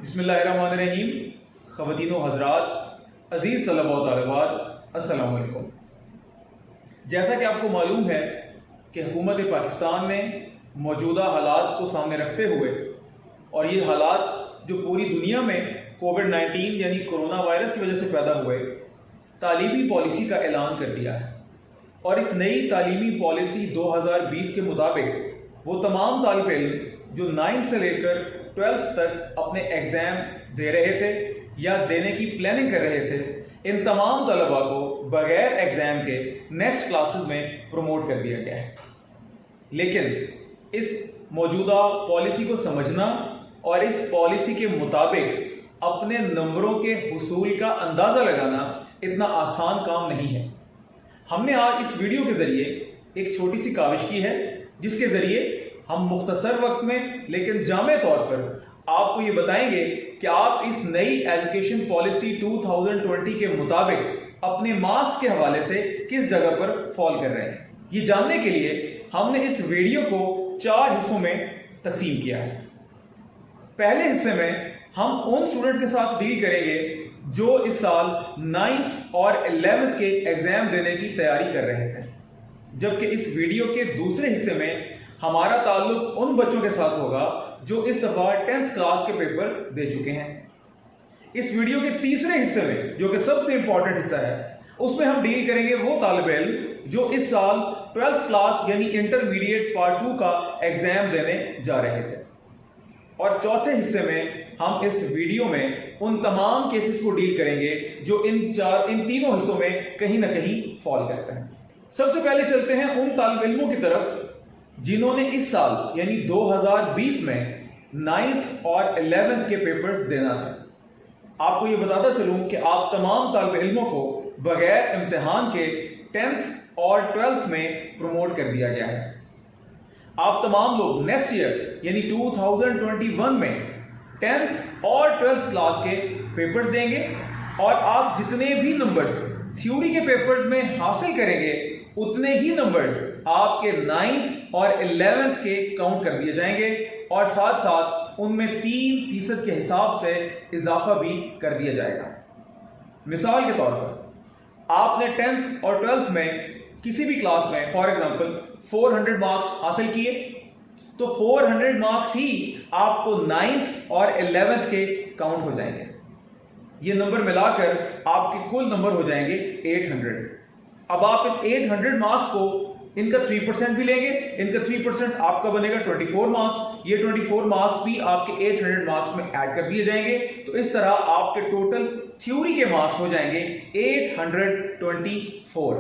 बिस्मिल्लाहिर्रहमानिर्रहीम। ख़वातीनो हज़रात, अज़ीज़ तलबा व तालिबात, अस्सलामु अलैकुम। जैसा कि आपको मालूम है कि हुकूमत पाकिस्तान ने मौजूदा हालात को सामने रखते हुए और ये हालात जो पूरी दुनिया में कोविड-19 यानी कोरोना वायरस की वजह से पैदा हुए, तालीमी पॉलिसी का ऐलान कर दिया है। और इस नई तालीमी पॉलिसी 2020 के मुताबिक वो तमाम तालिब इल्म जो 9th से लेकर 12th तक अपने एग्ज़ाम दे रहे थे या देने की प्लानिंग कर रहे थे, इन तमाम तलबा को बगैर एग्ज़ाम के नेक्स्ट क्लासेस में प्रमोट कर दिया गया है। लेकिन इस मौजूदा पॉलिसी को समझना और इस पॉलिसी के मुताबिक अपने नंबरों के हुसूल का अंदाज़ा लगाना इतना आसान काम नहीं है। हमने आज इस वीडियो के ज़रिए एक छोटी सी काविश की है, जिसके ज़रिए हम मुख्तसर वक्त में लेकिन जामे तौर पर आपको ये बताएंगे कि आप इस नई एजुकेशन पॉलिसी 2020 के मुताबिक अपने मार्क्स के हवाले से किस जगह पर फॉल कर रहे हैं। ये जानने के लिए हमने इस वीडियो को 4 हिस्सों में तकसीम किया है। पहले हिस्से में हम उन स्टूडेंट के साथ डील करेंगे जो इस साल 9th और 11th के एग्जाम देने की तैयारी कर रहे थे, जबकि इस वीडियो के दूसरे हिस्से में हमारा ताल्लुक उन बच्चों के साथ होगा जो इस दफा 10th क्लास के पेपर दे चुके हैं। इस वीडियो के तीसरे हिस्से में, जो कि सबसे इंपॉर्टेंट हिस्सा है, उसमें हम डील करेंगे वो तालिब इल्म जो इस साल 12th क्लास यानी इंटरमीडिएट पार्ट 2 का एग्जाम देने जा रहे थे। और चौथे हिस्से में हम इस वीडियो में उन तमाम केसेस को डील करेंगे जो इन तीनों हिस्सों में कहीं ना कहीं फॉल करते हैं। सबसे पहले चलते हैं उन तालिब इल्मों की तरफ जिन्होंने इस साल यानी 2020 में 9th और 11th के पेपर्स देना था। आपको ये बताता चलूं कि आप तमाम तालिब इल्मों को बगैर इम्तिहान के 10th और 12th में प्रमोट कर दिया गया है। आप तमाम लोग नेक्स्ट ईयर यानी 2021 में 10th और 12th क्लास के पेपर्स देंगे और आप जितने भी नंबर्स थ्योरी के पेपर्स में हासिल करेंगे उतने ही नंबर्स आपके 9th और 11th के काउंट कर दिए जाएंगे और साथ साथ उनमें 3% के हिसाब से इजाफा भी कर दिया जाएगा। मिसाल के तौर पर आपने 10th और 12th में किसी भी क्लास में फॉर एग्जांपल 400 मार्क्स हासिल किए, तो 400 मार्क्स ही आपको 9th और 11th के काउंट हो जाएंगे। ये नंबर मिलाकर आपके कुल नंबर हो जाएंगे 800। अब आप इन 800 मार्क्स को इनका 3% भी लेंगे, इनका 3% आपका बनेगा 24 मार्क्स। ये 24 मार्क्स भी आपके 800 मार्क्स में ऐड कर दिए जाएंगे। तो इस तरह आपके टोटल थ्योरी के मार्क्स हो जाएंगे 824।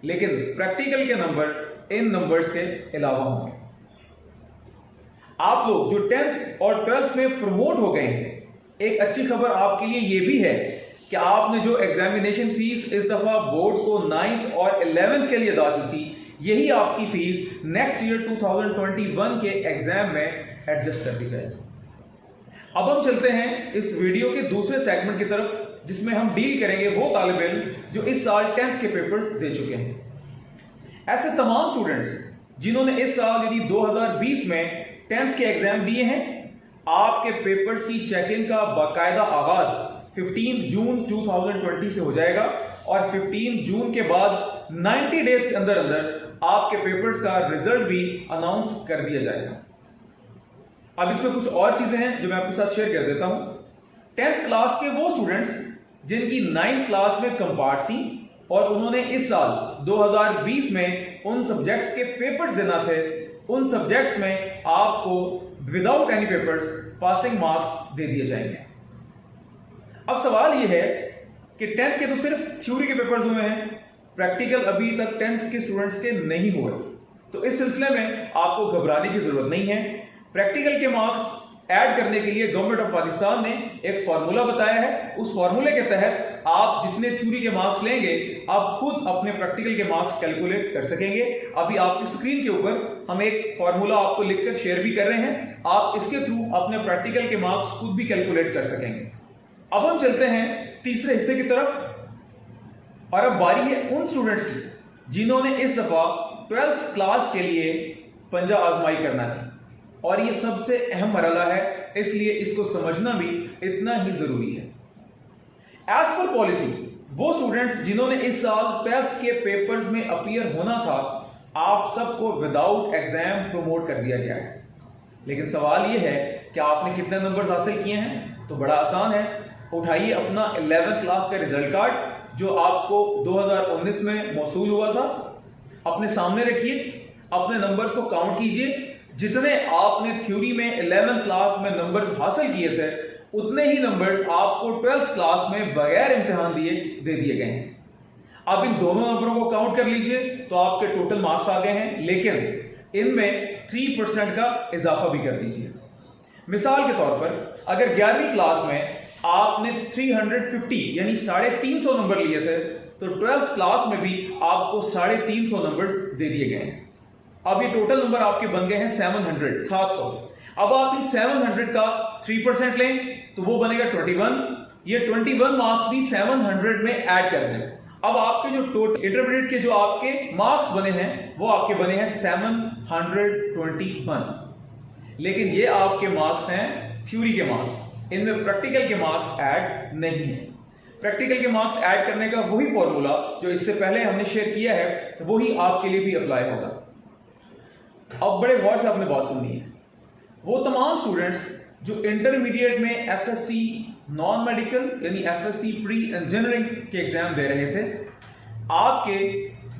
लेकिन प्रैक्टिकल के नंबर इन नंबर्स के अलावा होंगे। आप लोग जो 10th और 12th में प्रमोट हो गए हैं, एक अच्छी खबर आपके लिए यह भी है कि आपने जो एग्जामिनेशन फीस इस दफा बोर्ड्स को 9th और 11th के लिए अदा की थी, यही आपकी फीस नेक्स्ट ईयर 2021 के एग्जाम में एडजस्ट कर दी जाएगी। अब हम चलते हैं इस वीडियो के दूसरे सेगमेंट की तरफ, जिसमें हम डील करेंगे वो तालिब इल्म जो इस साल 10th के पेपर्स दे चुके हैं। ऐसे तमाम स्टूडेंट्स जिन्होंने इस साल यानी 2020 में 10th के एग्जाम दिए हैं, आपके पेपर्स की चेकिंग का बाकायदा आगाज 15 जून 2020 से हो जाएगा और 15 जून के बाद 90 डेज के अंदर अंदर आपके पेपर्स का रिजल्ट भी अनाउंस कर दिया जाएगा। अब इसमें कुछ और चीजें हैं जो मैं आपके साथ शेयर कर देता हूं। 10th क्लास के वो स्टूडेंट्स जिनकी 9th क्लास में कंपार्ट थी और उन्होंने इस साल 2020 में उन सब्जेक्ट्स के पेपर्स देना थे, उन सब्जेक्ट्स में आपको without any papers passing marks दे दिए जाएंगे। अब सवाल यह है कि 10th के तो सिर्फ थ्योरी के पेपर्स हुए हैं, प्रैक्टिकल अभी तक 10th के स्टूडेंट्स के नहीं हुए। तो इस सिलसिले में आपको घबराने की जरूरत नहीं है। प्रैक्टिकल के मार्क्स ऐड करने के लिए गवर्नमेंट ऑफ पाकिस्तान ने एक फार्मूला बताया है। उस फार्मूले के तहत आप जितने थ्योरी के मार्क्स लेंगे, आप खुद अपने प्रैक्टिकल के मार्क्स कैलकुलेट कर सकेंगे। अभी आपकी स्क्रीन के ऊपर हम एक फार्मूला आपको लिखकर शेयर भी कर रहे हैं। आप इसके थ्रू अपने प्रैक्टिकल के मार्क्स खुद भी कैलकुलेट कर सकेंगे। अब हम चलते हैं तीसरे हिस्से की तरफ और अब बारी है उन स्टूडेंट्स की जिन्होंने इस दफा 12th क्लास के लिए पंजा आजमाई करना थी। और ये सबसे अहम मरहला है, इसलिए इसको समझना भी इतना ही जरूरी है। एज पर पॉलिसी वो स्टूडेंट्स जिन्होंने इस साल 12th के पेपर्स में अपीयर होना था, आप सबको विदाउट एग्जाम प्रमोट कर दिया गया है। लेकिन सवाल यह है कि आपने कितने नंबर्स हासिल किए हैं? तो बड़ा आसान है, उठाइए अपना 11th क्लास का रिजल्ट कार्ड जो आपको 2019 में मौसूल हुआ था, अपने सामने रखिए, अपने नंबर्स को काउंट कीजिए। जितने आपने थ्योरी में 11th क्लास में नंबर्स हासिल किए थे, उतने ही नंबर्स आपको 12th क्लास में बगैर इम्तिहान दिए दे दिए गए हैं। अब इन दोनों नंबरों को काउंट कर लीजिए तो आपके टोटल मार्क्स आ गए हैं, लेकिन इनमें 3% का इजाफा भी कर दीजिए। मिसाल के तौर पर अगर 11वीं क्लास में आपने 350 यानी 350 नंबर लिए थे, तो 12th क्लास में भी आपको 350 नंबर दे दिए गए हैं। अब ये टोटल नंबर आपके बन गए हैं 700। अब आप इन 700 का 3% लें तो वो बनेगा 21। ये 21 मार्क्स भी 700 में ऐड कर दें। अब आपके जो टोटल इंटरमीडिएट के जो आपके मार्क्स बने हैं वो आपके बने हैं 721। लेकिन ये आपके मार्क्स हैं थ्योरी के मार्क्स, इनमें प्रैक्टिकल के मार्क्स ऐड नहीं है। प्रैक्टिकल के मार्क्स ऐड करने का वही फॉर्मूला जो इससे पहले हमने शेयर किया है, वही आपके लिए भी अप्लाई होगा। अब बड़े गौर से आपने बात सुननी है। वो तमाम स्टूडेंट्स जो इंटरमीडिएट में एफएससी नॉन मेडिकल यानी एफएससी प्री इंजीनियरिंग के एग्जाम दे रहे थे, आपके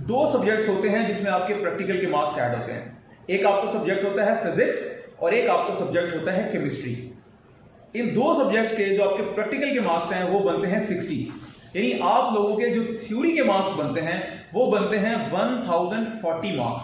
2 सब्जेक्ट्स होते हैं जिसमें आपके प्रैक्टिकल के मार्क्स ऐड होते हैं। एक आपका सब्जेक्ट होता है फिजिक्स और एक आपका सब्जेक्ट होता है केमिस्ट्री। इन 2 सब्जेक्ट्स के जो आपके प्रैक्टिकल के मार्क्स हैं वो बनते हैं 60, यानी आप लोगों के जो थ्योरी के मार्क्स बनते हैं वो बनते हैं 1040 मार्क्स।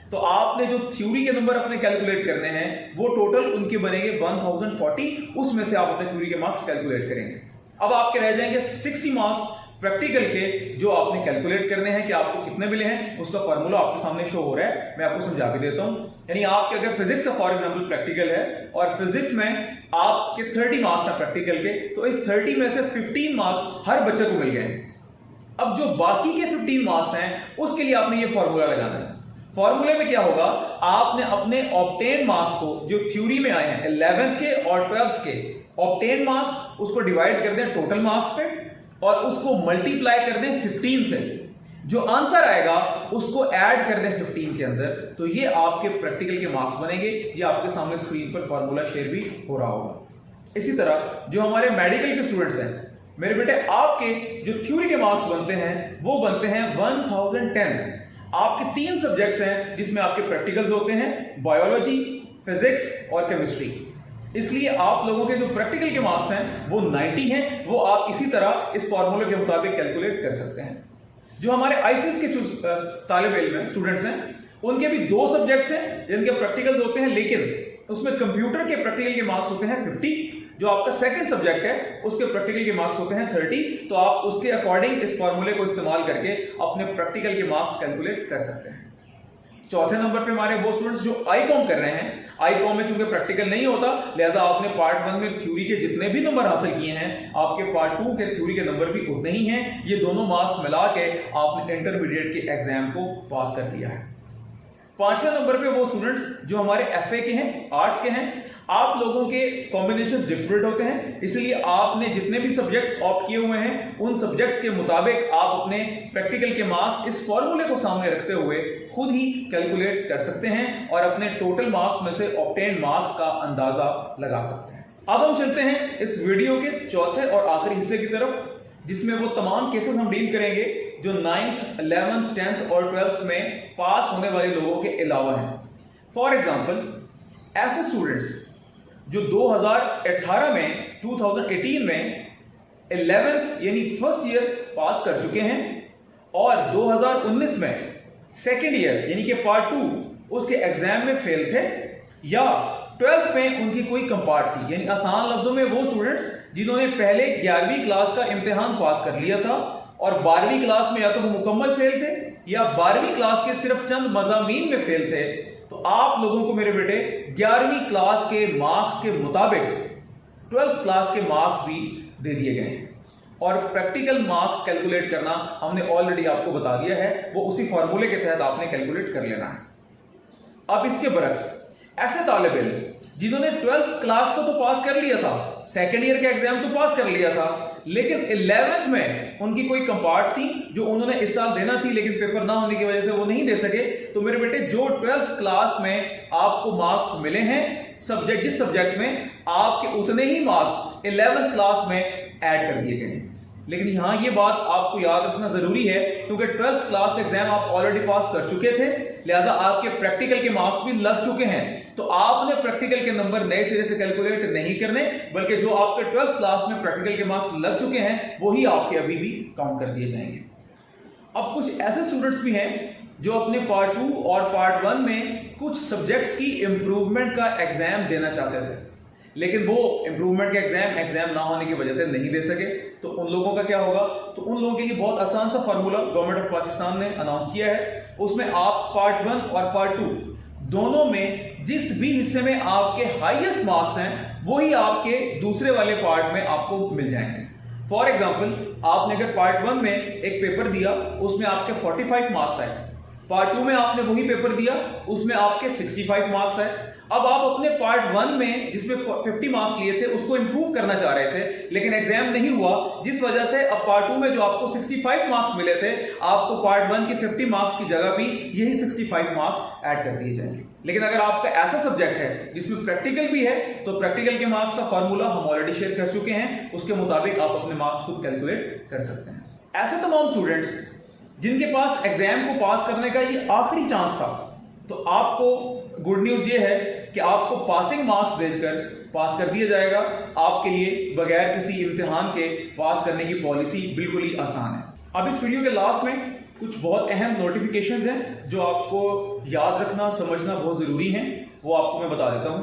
तो आपने जो थ्योरी के नंबर अपने कैलकुलेट करने हैं वो टोटल उनके बनेंगे 1040, उसमें से आप अपने थ्योरी के मार्क्स कैलकुलेट करेंगे। अब आपके रह जाएंगे 60 मार्क्स प्रैक्टिकल के जो आपने कैलकुलेट करने हैं कि आपको कितने मिले हैं। उसका फॉर्मूला आपके सामने शो हो रहा है, मैं आपको समझा के देता हूं। यानी आपके अगर फिजिक्स का फॉर एग्जांपल प्रैक्टिकल है और फिजिक्स में आपके 30 मार्क्स है प्रैक्टिकल के, तो इस 30 में से 15 मार्क्स हर बच्चे को मिल गए। अब जो बाकी के 15 मार्क्स हैं उसके लिए आपने ये फॉर्मूला लगाना है। फॉर्मूले में क्या होगा, आपने अपने ऑब्टेन मार्क्स को जो थ्योरी में आए हैं 11th के और 12th के ऑब्टेन मार्क्स, उसको डिवाइड कर दें टोटल मार्क्स पे और उसको मल्टीप्लाई कर दें 15 से। जो आंसर आएगा उसको ऐड कर दें 15 के अंदर, तो ये आपके प्रैक्टिकल के मार्क्स बनेंगे। ये आपके सामने स्क्रीन पर फॉर्मूला शेयर भी हो रहा होगा। इसी तरह जो हमारे मेडिकल के स्टूडेंट्स हैं, मेरे बेटे आपके जो थ्योरी के मार्क्स बनते हैं वो बनते हैं 1010। आपके 3 सब्जेक्ट्स हैं जिसमें आपके प्रैक्टिकल्स होते हैं, बायोलॉजी, फिजिक्स और केमिस्ट्री। इसलिए आप लोगों के जो प्रैक्टिकल के मार्क्स हैं वो 90 हैं। वो आप इसी तरह इस फॉर्मूले के मुताबिक कैलकुलेट कर सकते हैं। जो हमारे आईसीएस के तालिब इल्म स्टूडेंट्स हैं, उनके भी 2 सब्जेक्ट्स हैं जिनके प्रैक्टिकल्स होते हैं, लेकिन उसमें कंप्यूटर के प्रैक्टिकल के मार्क्स होते हैं 50। जो आपका सेकंड सब्जेक्ट है उसके प्रैक्टिकल के मार्क्स होते हैं 30। तो आप उसके अकॉर्डिंग इस फॉर्मूले को इस्तेमाल करके अपने प्रैक्टिकल के मार्क्स कैलकुलेट कर सकते हैं। चौथे नंबर पे हमारे वो स्टूडेंट्स जो आईकॉम कर रहे हैं, आईकॉम में चूंकि प्रैक्टिकल नहीं होता, लिहाजा आपने पार्ट 1 में थ्योरी के जितने भी नंबर हासिल किए हैं, आपके पार्ट 2 के थ्योरी के नंबर भी उतने ही हैं। ये दोनों मार्क्स मिला के आपने इंटरमीडिएट के एग्जाम को पास कर दिया है। 5वें नंबर पे वो स्टूडेंट्स जो हमारे एफए के हैं, आर्ट्स के हैं, आप लोगों के कॉम्बिनेशंस डिफरेंट होते हैं, इसलिए आपने जितने भी सब्जेक्ट्स ऑप्ट किए हुए हैं उन सब्जेक्ट्स के मुताबिक आप अपने प्रैक्टिकल के मार्क्स इस फॉर्मूले को सामने रखते हुए खुद ही कैलकुलेट कर सकते हैं और अपने टोटल मार्क्स में से ऑब्टेन मार्क्स का अंदाजा लगा सकते हैं। अब हम चलते हैं इस वीडियो के चौथे और आखिरी हिस्से की तरफ, जिसमें वो तमाम केसेस हम डील करेंगे जो 9th, 11th, 10th और 12th में पास होने वाले लोगों के अलावा हैं। फॉर एग्जाम्पल, ऐसे स्टूडेंट्स जो 2018 में 2018 में 11th यानी फर्स्ट ईयर पास कर चुके हैं और 2019 में सेकेंड ईयर यानी कि पार्ट 2 उसके एग्जाम में फेल थे, या 12th में उनकी कोई कंपार्ट थी। यानी आसान लफ्जों में वो स्टूडेंट्स जिन्होंने पहले 11वीं क्लास का इम्तिहान पास कर लिया था और 12वीं क्लास में या तो वो मुकम्मल फेल थे या 12वीं क्लास के सिर्फ चंद मज़ामीन में फेल थे, तो आप लोगों को मेरे बेटे 11वीं क्लास के मार्क्स के मुताबिक 12th क्लास के मार्क्स भी दे दिए गए हैं। और प्रैक्टिकल मार्क्स कैलकुलेट करना हमने ऑलरेडी आपको बता दिया है, वो उसी फॉर्मूले के तहत आपने कैलकुलेट कर लेना है। अब इसके बरक्स ऐसे तालिब इल्म जिन्होंने 12th क्लास को तो पास कर लिया था, सेकेंड ईयर का एग्जाम तो पास कर लिया था, लेकिन 11th में उनकी कोई कंपार्ट थी जो उन्होंने इस साल देना थी लेकिन पेपर ना होने की वजह से वो नहीं दे सके, तो मेरे बेटे जो 12th क्लास में आपको मार्क्स मिले हैं सब्जेक्ट, जिस सब्जेक्ट में आपके उतने ही मार्क्स 11th क्लास में ऐड कर दिए गए हैं। लेकिन यहां ये बात आपको याद रखना जरूरी है क्योंकि 12th क्लास का एग्जाम आप ऑलरेडी पास कर चुके थे, लिहाजा आपके प्रैक्टिकल के मार्क्स भी लग चुके हैं, तो आपने प्रैक्टिकल के नंबर नए सिरे से कैलकुलेट नहीं करने, बल्कि जो आपके 12th क्लास में प्रैक्टिकल के मार्क्स लग चुके हैं वही आपके अभी भी काउंट कर दिए जाएंगे। अब कुछ ऐसे स्टूडेंट्स भी हैं जो अपने पार्ट 2 और पार्ट 1 में कुछ सब्जेक्ट्स की इंप्रूवमेंट का एग्जाम देना चाहते थे, लेकिन वो इंप्रूवमेंट का एग्जाम ना होने की वजह से नहीं दे सके, तो उन लोगों का क्या होगा? तो उन लोगों के लिए बहुत आसान सा फार्मूला गवर्नमेंट ऑफ पाकिस्तान ने अनाउंस किया है। उसमें आप पार्ट 1 और पार्ट 2 दोनों में जिस भी हिस्से में आपके हाईएस्ट मार्क्स हैं वही आपके दूसरे वाले पार्ट में आपको मिल जाएंगे। फॉर एग्जाम्पल, आपने अगर पार्ट 1 में एक पेपर दिया उसमें आपके 45 मार्क्स आए, पार्ट 2 में आपने वही पेपर दिया उसमें आपके 65 मार्क्स आए। अब आप अपने पार्ट 1 में जिसमें 50 मार्क्स लिए थे उसको इंप्रूव करना चाह रहे थे, लेकिन एग्जाम नहीं हुआ, जिस वजह से अब पार्ट 2 में जो आपको 65 मार्क्स मिले थे आपको पार्ट 1 के 50 मार्क्स की जगह भी यही 65 मार्क्स ऐड कर दिए जाएंगे। लेकिन अगर आपका ऐसा सब्जेक्ट है जिसमें प्रैक्टिकल भी है तो प्रैक्टिकल के मार्क्स का फॉर्मूला हम ऑलरेडी शेयर कर चुके हैं, उसके मुताबिक आप अपने मार्क्स खुद कैलकुलेट कर सकते हैं। ऐसे तमाम स्टूडेंट्स जिनके पास एग्जाम को पास करने का ये आखिरी चांस था, तो आपको गुड न्यूज ये है कि आपको पासिंग मार्क्स देकर पास कर दिया जाएगा। आपके लिए बगैर किसी इम्तिहान के पास करने की पॉलिसी बिल्कुल ही आसान है। अब इस वीडियो के लास्ट में कुछ बहुत अहम नोटिफिकेशंस हैं जो आपको याद रखना समझना बहुत जरूरी हैं, वो आपको मैं बता देता हूं।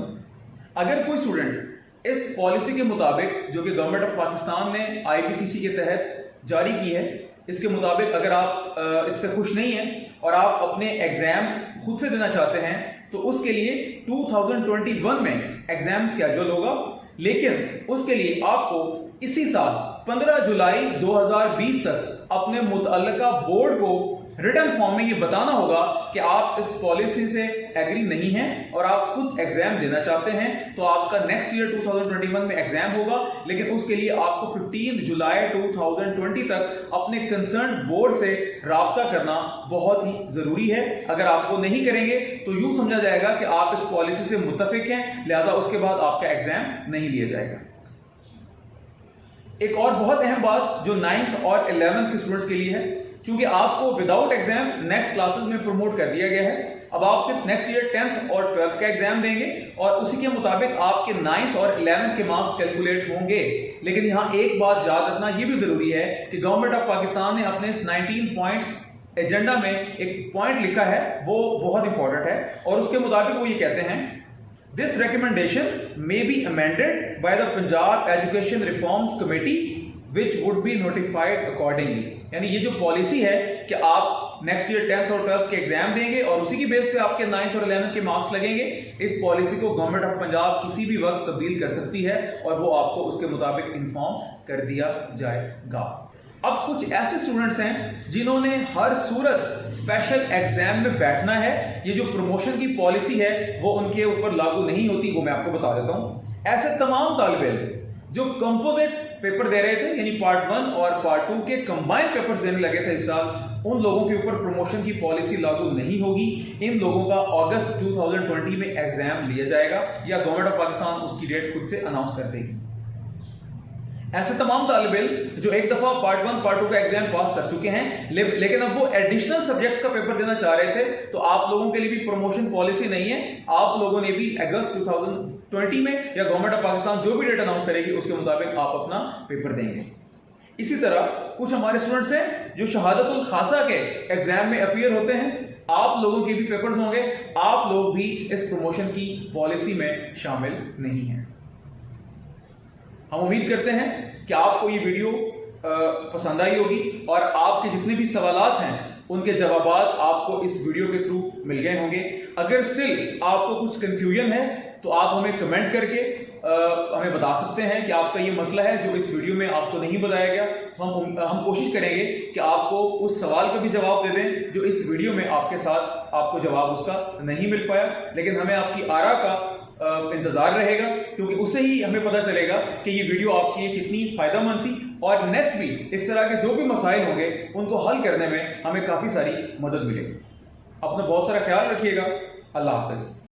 अगर कोई स्टूडेंट इस पॉलिसी के मुताबिक जो कि गवर्नमेंट ऑफ पाकिस्तान ने IPCC के तहत जारी की है, इसके मुताबिक अगर आप इससे खुश नहीं हैं और आप अपने एग्जाम खुद से देना चाहते हैं तो उसके लिए 2021 में एग्जाम स्केड्यूल होगा, लेकिन उसके लिए आपको इसी साल 15 जुलाई 2020 तक अपने मुतल्लिका बोर्ड को रिटन फॉर्म में ये बताना होगा कि आप इस पॉलिसी से एग्री नहीं हैं और आप खुद एग्जाम देना चाहते हैं। तो आपका नेक्स्ट ईयर 2021 में एग्जाम होगा, लेकिन उसके लिए आपको 15 जुलाई 2020 तक अपने कंसर्न बोर्ड से राब्ता करना बहुत ही जरूरी है। अगर आपको नहीं करेंगे तो यूं समझा जाएगा कि आप इस पॉलिसी से मुत्तफिक हैं, लिहाजा उसके बाद आपका एग्जाम नहीं लिया जाएगा। एक और बहुत अहम बात जो 9th और 11th के स्टूडेंट्स के लिए है, क्योंकि आपको विदाउट एग्जाम नेक्स्ट क्लासेस में प्रमोट कर दिया गया है, अब आप सिर्फ नेक्स्ट ईयर 10th और 12th का एग्जाम देंगे और उसी के मुताबिक आपके 9th और 11th के मार्क्स कैलकुलेट होंगे। लेकिन यहां एक बात याद रखना यह भी जरूरी है कि गवर्नमेंट ऑफ पाकिस्तान ने अपने इस 19 पॉइंट्स एजेंडा में एक पॉइंट लिखा है, वो बहुत इंपॉर्टेंट है और उसके मुताबिक वो ये कहते हैं, this recommendation may be amended by the Punjab education reforms committee which would be notified accordingly। यानी ये जो पॉलिसी है कि आप नेक्स्ट ईयर 10th और 12th के एग्जाम देंगे और उसी की बेस पे आपके 9th और 11th के मार्क्स लगेंगे, इस पॉलिसी को गवर्नमेंट ऑफ पंजाब किसी भी वक्त तब्दील कर सकती है और वो आपको उसके मुताबिक इन्फॉर्म कर दिया जाएगा। अब कुछ ऐसे स्टूडेंट्स हैं जिन्होंने हर सूरत स्पेशल एग्जाम में बैठना है, ये जो प्रमोशन की पॉलिसी है वो उनके ऊपर लागू नहीं होती, वो मैं आपको बता देता हूं। ऐसे तमाम तालिब इल्म जो कंपोजिट पेपर दे रहे थे, यानी पार्ट 1 और पार्ट 2 के कंबाइंड पेपर्स देने लगे थे इस साल, उन लोगों के ऊपर प्रमोशन की पॉलिसी लागू नहीं होगी। इन लोगों का अगस्त 2020 में एग्जाम लिया जाएगा या गवर्नमेंट ऑफ पाकिस्तान उसकी डेट खुद से अनाउंस कर देगी। ऐसे तमाम तालिब इल्म जो एक दफा पार्ट 1 पार्ट 2 का एग्जाम पास कर चुके हैं लेकिन अब वो एडिशनल सब्जेक्ट्स का पेपर देना चाह रहे थे, तो आप लोगों के लिए भी प्रमोशन पॉलिसी नहीं है। आप लोगों ने भी अगस्त 2020 में या गवर्नमेंट ऑफ पाकिस्तान जो भी डेट अनाउंस करेगी उसके मुताबिक आप अपना पेपर देंगे। इसी तरह कुछ हमारे स्टूडेंट्स हैं जो शहादतुल खासा के एग्जाम में अपीयर होते हैं, आप लोगों के भी पेपर्स होंगे, आप लोग भी इस प्रमोशन की पॉलिसी में शामिल नहीं हैं। हम उम्मीद करते हैं कि आपको ये वीडियो पसंद आई होगी और आपके जितने भी सवालात हैं उनके जवाबात आपको इस वीडियो के थ्रू मिल गए होंगे। अगर स्टिल आपको कुछ कंफ्यूजन है तो आप हमें कमेंट करके हमें बता सकते हैं कि आपका ये मसला है जो इस वीडियो में आपको नहीं बताया गया, तो हम कोशिश करेंगे कि आपको उस सवाल का भी जवाब दे दें जो इस वीडियो में आपके साथ आपको जवाब उसका नहीं मिल पाया। लेकिन हमें आपकी आरा का इंतजार रहेगा, क्योंकि उससे ही हमें पता चलेगा कि ये वीडियो आपके लिए कितनी फायदेमंद थी, और नेक्स्ट भी इस तरह के जो भी मसाइल होंगे उनको हल करने में हमें काफ़ी सारी मदद मिलेगी। अपना बहुत सारा ख्याल रखिएगा। अल्लाह हाफिज।